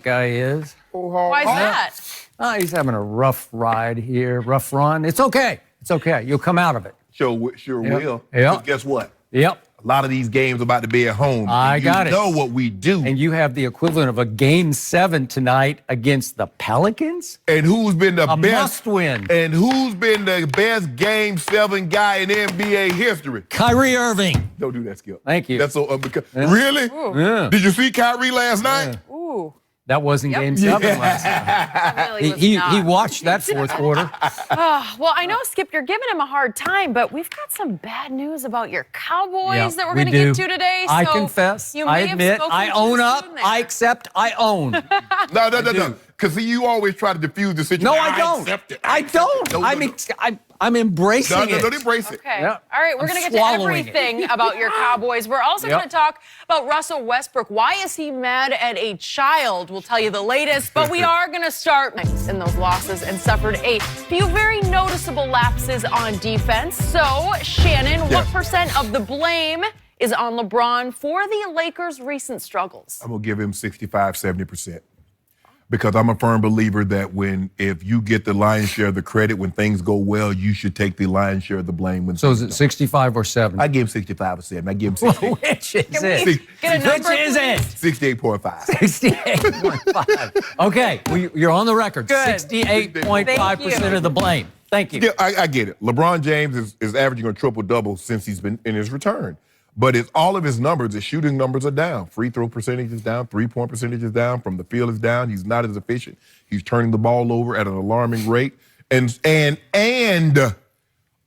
guy is. Why is that? He's having a rough ride here, rough run. It's okay. It's okay. You'll come out of it. Sure will. Yep. Guess what? Yep. A lot of these games about to be at home. I got it. You know what we do. And you have the equivalent of a Game 7 tonight against the Pelicans? And who's been the best? Must-win. And who's been the best Game 7 guy in NBA history? Kyrie Irving. Don't do that, Skip. Thank you. That's so Really? Yeah. Did you see Kyrie last night? Ooh. That wasn't Game 7 last night. Really He watched that fourth quarter. Well, I know, Skip, you're giving him a hard time, but we've got some bad news about your Cowboys that we're going to get to today. I so confess. You I may admit. have I spoken own too up. soon there. I accept. I own. No. Because you always try to diffuse the situation. No, I don't. Accept it. I don't. I'm embracing it. Don't embrace it. Okay. Yeah. All right, we're going to get to everything about your Cowboys. We're also going to talk about Russell Westbrook. Why is he mad at a child? We'll tell you the latest, but we are going to start in those losses and suffered a few very noticeable lapses on defense. So, Shannon, what percent of the blame is on LeBron for the Lakers' recent struggles? I'm going to give him 65, 70%. Because I'm a firm believer that if you get the lion's share of the credit when things go well, you should take the lion's share of the blame when So is it 65 or 7? I give him 65 or 7. I give him 68. Which is Can we it? get a number, Which is it? 68.5. 68.5. Okay, you're on the record. Good. 68.5% of the blame. Thank you. Yeah, I get it. LeBron James is averaging a triple-double since he's been in his return. But all of his numbers, his shooting numbers are down. Free throw percentage is down. Three-point percentage is down. From the field is down. He's not as efficient. He's turning the ball over at an alarming rate. And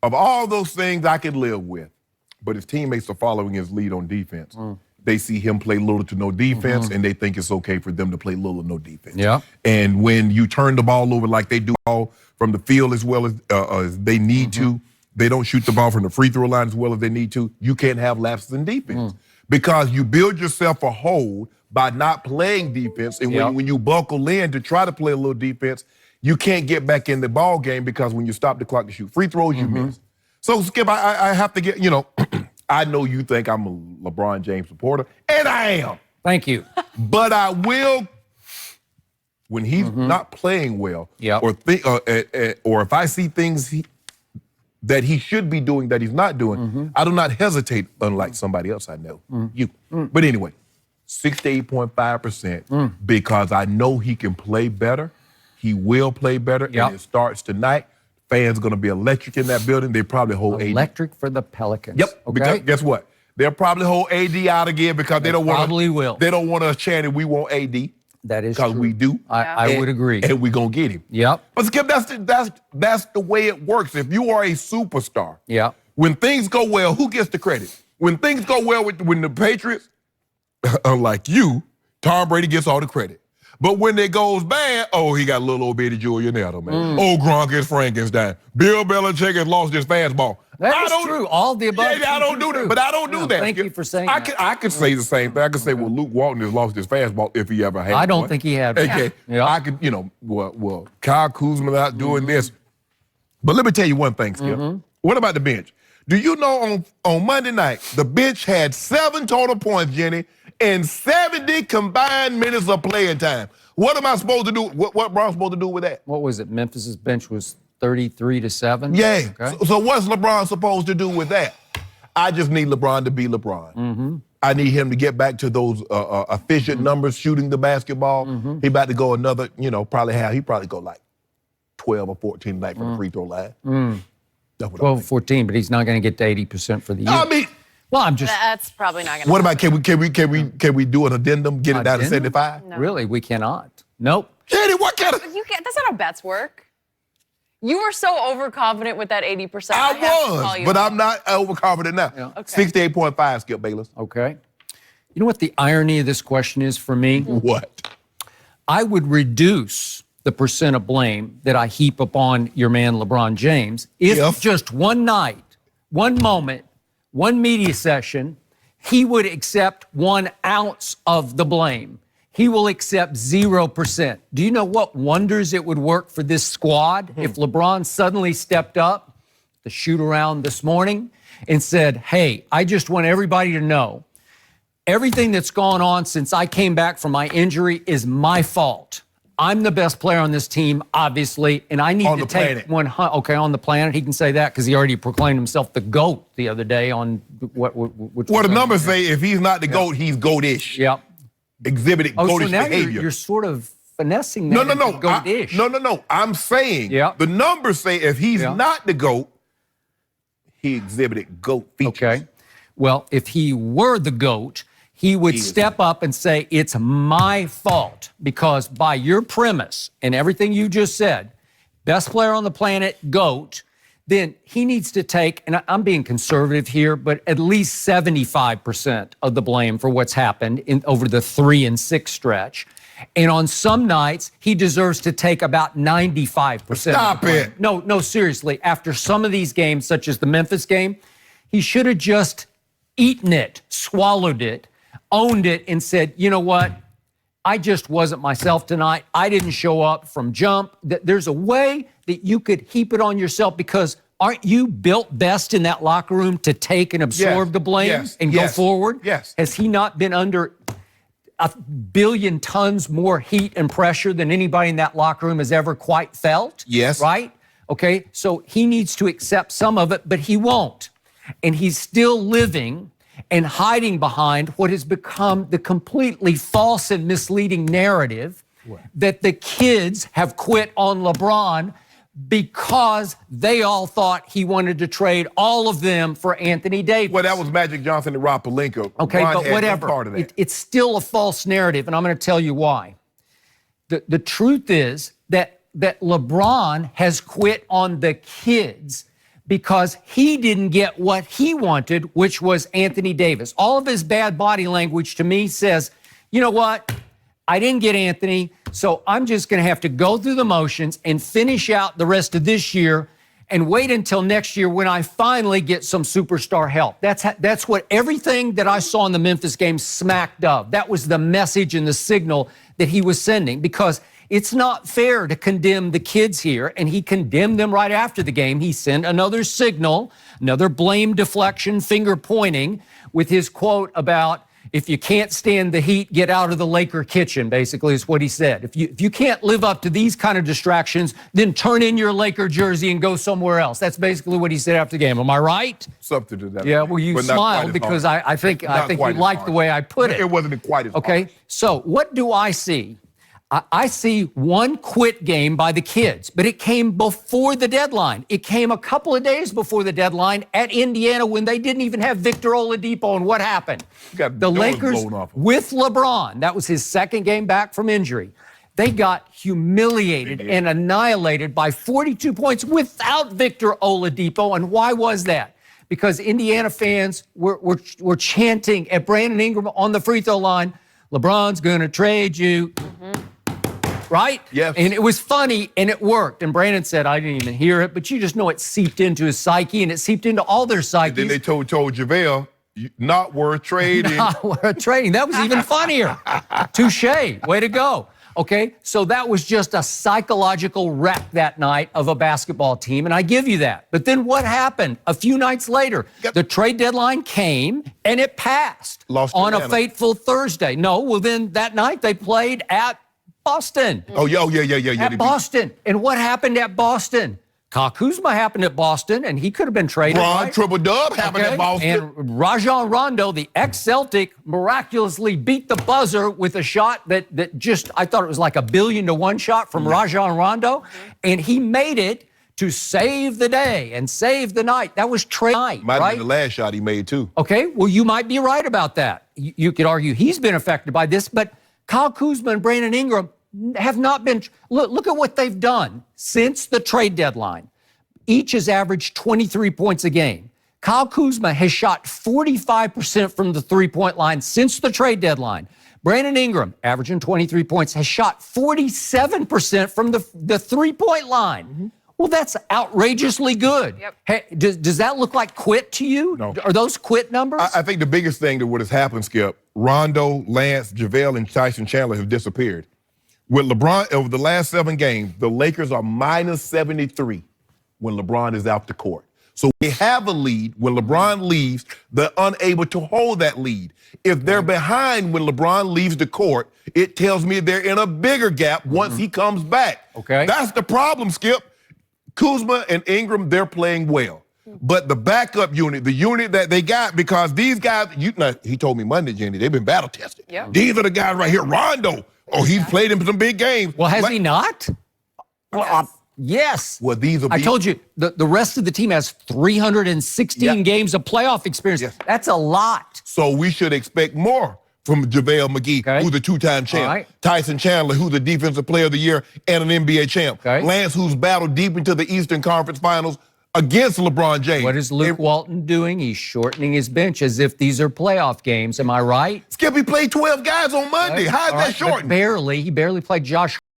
of all those things I could live with, but his teammates are following his lead on defense. They see him play little to no defense, and they think it's okay for them to play little or no defense. Yeah. And when you turn the ball over like they do all from the field as well as they need to, they don't shoot the ball from the free throw line as well as they need to, you can't have lapses in defense. Because you build yourself a hole by not playing defense, and when you buckle in to try to play a little defense, you can't get back in the ball game because when you stop the clock to shoot free throws, you miss. So, Skip, I have to get, I know you think I'm a LeBron James supporter, and I am. Thank you. But I will, when he's not playing well, or if I see things that he should be doing that he's not doing, I do not hesitate, unlike somebody else I know, you. But anyway, 68.5% because I know he can play better. He will play better, and it starts tonight. Fans are going to be electric in that building. They probably hold AD. Electric for the Pelicans. Yep. Okay. Because guess what? They'll probably hold AD out again because they don't want probably will. They don't want us chanting, we want AD. That is true. Because we do. I would agree. And we're going to get him. Yep. But Skip, that's the way it works. If you are a superstar, when things go well, who gets the credit? When things go well when the Patriots, unlike you, Tom Brady gets all the credit. But when it goes bad, he got a little old bitty Julian Edelman, man. Gronk is Frankenstein. Bill Belichick has lost his fastball. That is true. All the above. I don't do that, but I don't do that. Thank you for saying that. I could say the same thing. I could say, well, Luke Walton has lost his fastball if he ever had I don't think he had one. Okay. I could, well, Kyle Kuzma out doing this. But let me tell you one thing, Skip. What about the bench? Do you know on Monday night, the bench had 7 total points, Jenny, and 70 combined minutes of playing time. What am I supposed to do? What Brown supposed to do with that? What was it? Memphis's bench was 33-7? Yeah. Okay. So what's LeBron supposed to do with that? I just need LeBron to be LeBron. I need him to get back to those efficient numbers shooting the basketball. He about to go another, he probably go like 12 or 14 back from the free throw line. 12 or 14, but he's not going to get to 80% for the year. I mean, well, I'm just. That's probably not going to What about, can we do an addendum, get it down to 75? No. Really, we cannot. Nope. Jenny, what kind of? That's not how bets work. You were so overconfident with that 80%. I was, but I'm not overconfident now. Yeah. Okay. 68.5, Skip Bayless. Okay. You know what the irony of this question is for me? What? I would reduce the percent of blame that I heap upon your man LeBron James if just one night, one moment, one media session, he would accept 1 ounce of the blame. He will accept 0%. Do you know what wonders it would work for this squad if LeBron suddenly stepped up, the shoot around this morning, and said, hey, I just want everybody to know, everything that's gone on since I came back from my injury is my fault. I'm the best player on this team, obviously, and I need to take 100. Okay, on the planet, he can say that because he already proclaimed himself the GOAT the other day on what the numbers say if he's not the GOAT, he's GOAT-ish. Yep. Exhibited GOAT-ish so now behavior. You're sort of finessing that. No. GOAT-ish. No. I'm saying the numbers say if he's not the GOAT, he exhibited GOAT features. Okay. Well, if he were the GOAT, he would step up and say, it's my fault, because by your premise and everything you just said, best player on the planet, GOAT, then he needs to take, and I'm being conservative here, but at least 75% of the blame for what's happened over the 3 and 6 stretch. And on some nights, he deserves to take about 95%. Stop it. No, seriously. After some of these games, such as the Memphis game, he should have just eaten it, swallowed it, owned it, and said, you know what? I just wasn't myself tonight. I didn't show up from jump. There's a way that you could heap it on yourself, because aren't you built best in that locker room to take and absorb the blame and go forward? Yes. Has he not been under 1 billion tons more heat and pressure than anybody in that locker room has ever quite felt? Yes. Right? Okay, so he needs to accept some of it, but he won't. And he's still living and hiding behind what has become the completely false and misleading narrative that the kids have quit on LeBron because they all thought he wanted to trade all of them for Anthony Davis. Well, that was Magic Johnson and Rob Pelinka. Okay, Ron but had whatever. no part of that. It's still a false narrative, and I'm going to tell you why. The truth is that LeBron has quit on the kids because he didn't get what he wanted, which was Anthony Davis. All of his bad body language to me says, you know what? I didn't get Anthony, so I'm just going to have to go through the motions and finish out the rest of this year and wait until next year when I finally get some superstar help. That's what everything that I saw in the Memphis game smacked of. That was the message and the signal that he was sending, because it's not fair to condemn the kids here, and he condemned them right after the game. He sent another signal, another blame deflection, finger pointing, with his quote about, if you can't stand the heat, get out of the Laker kitchen, basically is what he said. If you can't live up to these kind of distractions, then turn in your Laker jersey and go somewhere else. That's basically what he said after the game. Am I right? Something to that. Yeah, well, you smiled because I think you liked the way I put it. It wasn't quite as okay, harsh. So what do I see? I see one quit game by the kids, but it came before the deadline. It came a couple of days before the deadline at Indiana when they didn't even have Victor Oladipo. And what happened? The Lakers with LeBron, that was his second game back from injury, they got humiliated and annihilated by 42 points without Victor Oladipo. And why was that? Because Indiana fans were chanting at Brandon Ingram on the free throw line, LeBron's going to trade you. Right? Yes. And it was funny, and it worked. And Brandon said, I didn't even hear it, but you just know it seeped into his psyche, and it seeped into all their psyches. And then they told JaVale, not worth trading. Not worth trading. That was even funnier. Touche. Way to go. Okay, so that was just a psychological wreck that night of a basketball team, and I give you that. But then what happened? A few nights later, the trade deadline came, and it passed on a fateful Thursday. No, well, then that night they played at Boston. Oh, yeah. At Boston. And what happened at Boston? Kyle Kuzma happened at Boston, and he could have been traded. Ron Triple-Dub happened at Boston. And Rajon Rondo, the ex-Celtic, miraculously beat the buzzer with a shot that just, I thought it was like a 1,000,000,000 shot from Rajon Rondo. And he made it to save the day and save the night. That was trade night, Might have been the last shot he made, too. Okay, well, you might be right about that. You could argue he's been affected by this, but Kyle Kuzma and Brandon Ingram have not been. Look at what they've done since the trade deadline. Each has averaged 23 points a game. Kyle Kuzma has shot 45% from the three-point line since the trade deadline. Brandon Ingram, averaging 23 points, has shot 47% from the three-point line. Well, that's outrageously good. Yep. Hey, does that look like quit to you? No. Are those quit numbers? I think the biggest thing that would have happened, Skip, Rondo, Lance, JaVale, and Tyson Chandler have disappeared. With LeBron, over the last 7 games, the Lakers are minus 73 when LeBron is out the court. So they have a lead. When LeBron leaves, they're unable to hold that lead. If they're behind when LeBron leaves the court, it tells me they're in a bigger gap once he comes back. Okay. That's the problem, Skip. Kuzma and Ingram, they're playing well. But the backup unit, the unit that they got, because these guys, he told me Monday, Jenny, they've been battle tested. Yep. These are the guys right here. Rondo, he's played in some big games. Well, has he not? Yes. Well, these are I told you, the rest of the team has 316 games of playoff experience. Yes. That's a lot. So we should expect more from JaVale McGee, who's a two-time champ. Right. Tyson Chandler, who's the Defensive Player of the Year and an NBA champ. Lance, who's battled deep into the Eastern Conference Finals against LeBron James. What is Luke Walton doing? He's shortening his bench as if these are playoff games. Am I right? Skip, he played 12 guys on Monday. How is that shortened? Barely. He barely played Josh